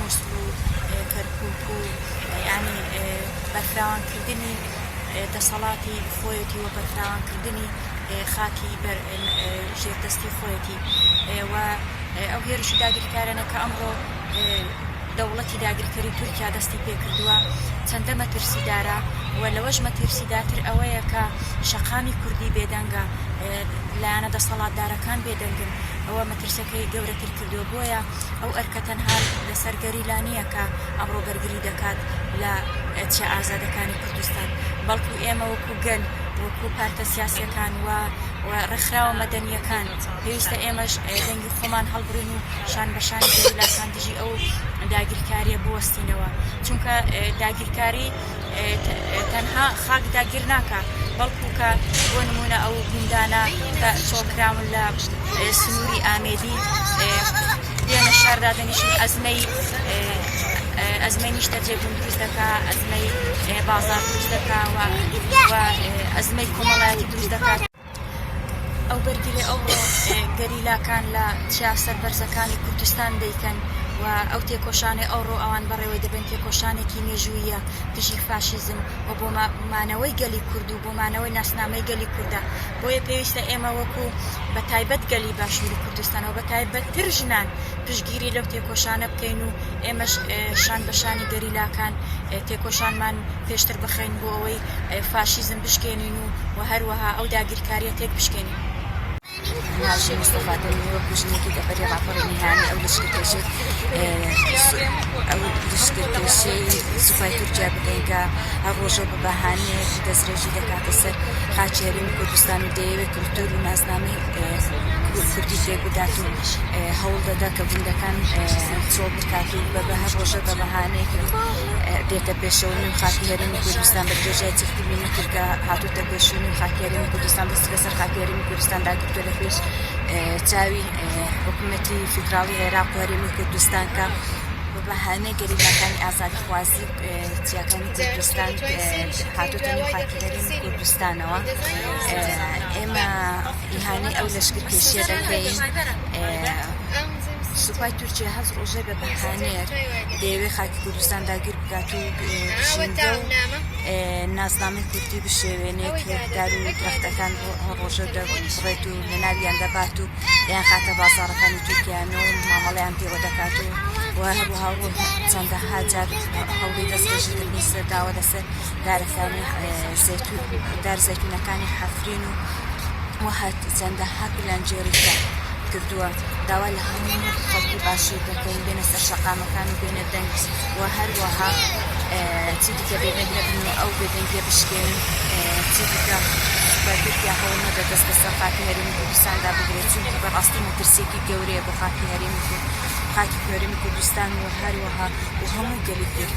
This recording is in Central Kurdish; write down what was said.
مووسڵ و کەرکووک و یعنی بەرفراوانکردنی دەسەڵاتی خۆیەتی و بەرفراوانکردنی خاکی ژێردەستی خۆیەتی و ئەو هێرشی داگیرکارانە کە ئەمڕۆ دەوڵەتی داگیرکەری تورکیا دەستی پێکردووە چەندە مەترسیدارە و لەوەش مەترسیدارتر ئەوەیە کە شەقامی کوردی بێدەنگە لایەنە دەسەڵاتدارەکان بێدەنگن ئەوە مەترسەکەی گەورەتر کردووە بۆیە ئەو ئەرکە تەنها لەسەر گەریلانیە کە ئەمڕۆ بەرگری دەکات لە چێ ئازادەکانی کوردستان بەڵکو ئێمە وەکو گەل وەکو پارتە سیاسیەکان و ڕێکخراوە مەدەنیەکان پێویستە ئێمەش دەنگی خۆمان هەڵبڕین و شان بەشانی گەریلاکان دژی ئەو داگیرکاریە بوەستینەوە چونکە داگیرکاری تەنها خاک داگیر ناکە بەڵکو کە بۆ نمونە ئەو گوندانە کە چۆڵکراون لە سنووری ئامێدی دێنە شاردا دەنیشن ئەزمەی نیشتە جێبوون دروست دەکا ئەزمەی بازار دروست دەکا و ئەزمەی کۆمەڵایەتی دروست دەکات ئەو بەرگری ئەوڕۆ گەریلاکان لە چیا سەربەرزەکانی کوردستان دەیکەن و ئەو تێکۆشانەی ئەوڕۆ ئەوان بەڕێوەی دەبن تێکۆشانێکی مێژوویە دژی فاشیزم و بۆ مانەوەی گەلی کورد و بۆ مانەوەی ناسنامەی گەلی کووردە بۆیە پێویستە ئێمە وەکو بە تایبەت گەلی باشووری کوردستانەوە بە تایبەتتر ژنان پشتگیری لەو تێکۆشانە بکەین و ئێمەش شان بەشانی گەریلاکان تێکۆشانمان پێشتر بخەین بۆ ئەوەی فاشیزم بشکێنین و هەروەها ئەو داگیرکاریە تێک بشکێنین. ناژێ مستەفا دەمی وەکو ژنێکی دەبەری ڕاپۆڕی نهانی ئەو لشکرکێشەی سوپای تورکیا بدەین کە هەر ڕۆژە بە بەهانەیەکی دەستڕێژی دەکاتە سەر خاکی هەرێمی کوردستان و دەیەوێت کولتور و ناسنامەی کوردی تێک بدات و هەوڵ دەدا کە گوندەکان چۆڵ بکات و بە هەر ڕۆژە بە بەهانەیەکی دێتە پێشەوەی و خاکی هەرێمی کوردستان بە درێژای چرتبی نەکردکە هاتووتە پێشوونی و خاکی هەرێمی کوردستان دەست بەسەر خاکی هەرێمی کوردستان داگرتووە لە پێش چاوی حکوومەتی فیدراڵی عێراق و هەرێمی کوردستان کە بە بەهانەی گەریلاکانی ئازادی خوازی چیاکانی کوردستان هاتووتە نێو خاکی هەرێمی کوردستانەوە ئێمە ئیهانەی ئەو لەشکرکێشیە دەکەین سوپای تورکیا هەز ڕۆژێ بە بەهانەیەک دەیەوێت خاکی کوردستان داگیر بکات و ژینگە و ناسنامەی کوردی بشێوێنێت دار و درەختەکان هەر ڕۆژە دەبڕێت و لە ناویان دەبات و یان خاتە بازاڕەکانی تورکیانەوە و مامەڵەیان پێوە دەکات و هەروەها چەندەها جار هەوڵی دەستێژیکردنی سەرداوە لەسەر دارەکانی دار زەیتونەکانی حەفرین و چەندەها پلانجێڕیکە کردووە داوا لە هەموو خەڵکی باشوور دەکەین بێنە سەر شەقامەکان و بێنە دەنگ و هەروەها چی دیکە بێدەنگ نەبن و ئەو بێدەنگێ بشکێنن چی دیکە تورکیا هەوڵ نەدە دەست بەسەر خاکی هەرێمی کوردستاندا بگرێت چونکە بەڕاستی مەترسێکی گەورەیە بۆ خاکی هەرێمی کوردستان و هەروەها و هەموو گەلی کورد